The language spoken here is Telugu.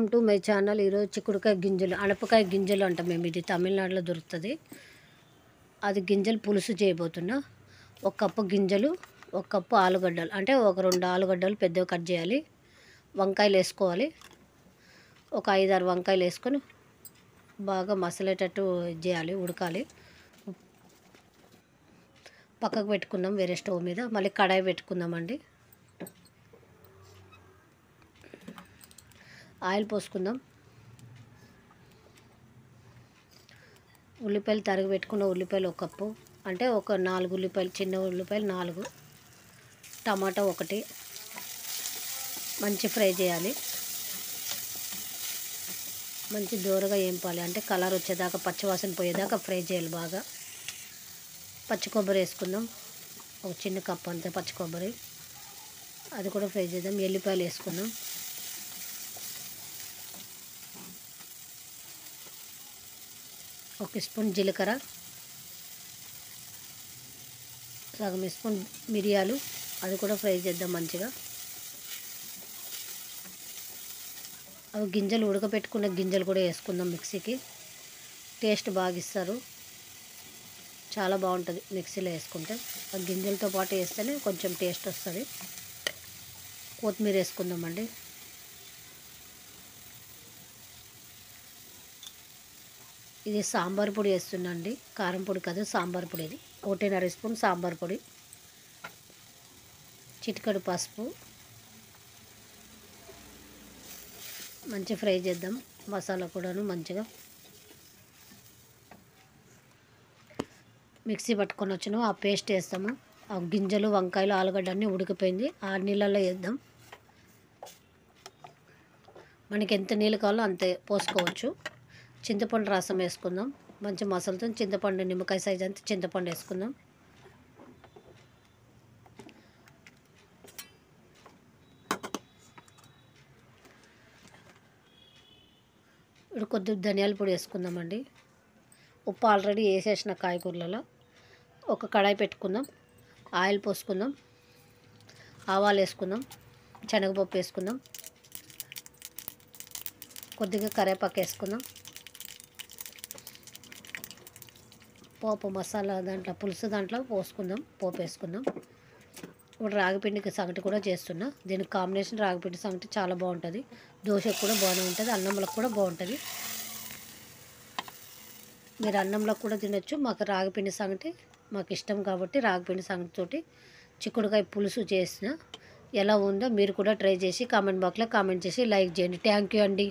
Welcome to my channel. ఈరోజు చిక్కుడుకాయ గింజలు, అనపకాయ గింజలు అంటాం మేము. ఇది తమిళనాడులో దొరుకుతుంది. అది గింజలు పులుసు చేయబోతున్నా. ఒక కప్పు గింజలు, ఒక కప్పు ఆలుగడ్డలు, అంటే ఒక 2 ఆలుగడ్డలు పెద్దవి కట్ చేయాలి. వంకాయలు వేసుకోవాలి. ఒక 5-6 వంకాయలు వేసుకొని బాగా మసలేటట్టు చేయాలి, ఉడకాలి. పక్కకు పెట్టుకుందాం వేరే స్టవ్ మీద. మళ్ళీ కడాయి పెట్టుకుందామండి. ఆయిల్ పోసుకుందాం. ఉల్లిపాయలు తరిగి పెట్టుకున్న ఉల్లిపాయలు ఒక కప్పు, అంటే ఒక 4 ఉల్లిపాయలు, చిన్న ఉల్లిపాయలు 4, టమాటా 1. మంచి ఫ్రై చేయాలి. మంచి దూరగా ఏంపాలి, అంటే కలర్ వచ్చేదాకా, పచ్చివాసన పోయేదాకా ఫ్రై చేయాలి బాగా. పచ్చి కొబ్బరి వేసుకుందాం. ఒక చిన్న కప్పు అంతే పచ్చి కొబ్బరి, అది కూడా ఫ్రై చేద్దాం. ఎల్లిపాయలు వేసుకుందాం. ఒక స్పూన్ జీలకర్ర, సగం స్పూన్ మిరియాలు, అది కూడా ఫ్రై చేద్దాం మంచిగా. అవి గింజలు, ఉడకపెట్టుకున్న గింజలు కూడా వేసుకుందాం మిక్సీకి. టేస్ట్ బాగా ఇస్తారు, చాలా బాగుంటుంది మిక్సీలో వేసుకుంటే. ఆ గింజలతో పాటు వేస్తేనే కొంచెం టేస్ట్ వస్తుంది. కొత్తిమీర వేసుకుందామండి. ఇది సాంబార్ పొడి వేస్తున్నా అండి, కారం పొడి కాదు, సాంబార్ పొడి. ఇది 1.5 స్పూన్ సాంబార్ పొడి, చిటికెడు పసుపు. మంచిగా ఫ్రై చేద్దాం మసాలా కూడాను మంచిగా. మిక్సీ పట్టుకొని వచ్చిన ఆ పేస్ట్ వేస్తాము. ఆ గింజలు, వంకాయలు, ఆలుగడ్డ అన్నీ ఉడికిపోయింది. ఆ నీళ్ళల్లో వేద్దాం. మనకి ఎంత నీళ్ళు కావాలో అంతే పోసుకోవచ్చు. చింతపండు రసం వేసుకుందాం. మంచి మసాలాతో చింతపండు, నిమ్మకాయ సైజ్ అంతా చింతపండు వేసుకుందాం. ఇప్పుడు కొద్దిగా ధనియాల పొడి వేసుకుందామండి. ఉప్పు ఆల్రెడీ వేసేసిన కాయగూరలలో. ఒక కడాయి పెట్టుకుందాం. ఆయిల్ పోసుకుందాం. ఆవాలు వేసుకుందాం. శనగపప్పు వేసుకుందాం. కొద్దిగా కరివేపాకు వేసుకుందాం. పోపు మసాలా దాంట్లో, పులుసు దాంట్లో పోసుకుందాం. పోపు వేసుకుందాం. ఇప్పుడు రాగిపిండికి సంగటి కూడా చేస్తున్నా. దీనికి కాంబినేషన్ రాగిపిండి సంగటి చాలా బాగుంటుంది. దోశకు కూడా బాగానే ఉంటుంది, అన్నంలో కూడా బాగుంటుంది. మీరు అన్నంలో కూడా తినొచ్చు. మాకు రాగిపిండి సంగటి మాకు ఇష్టం కాబట్టి రాగిపిండి సంగటితోటి చిక్కుడుకాయ పులుసు చేసిన. ఎలా ఉందో మీరు కూడా ట్రై చేసి కామెంట్ బాక్స్లో కామెంట్ చేసి లైక్ చేయండి. థ్యాంక్ యూ అండి.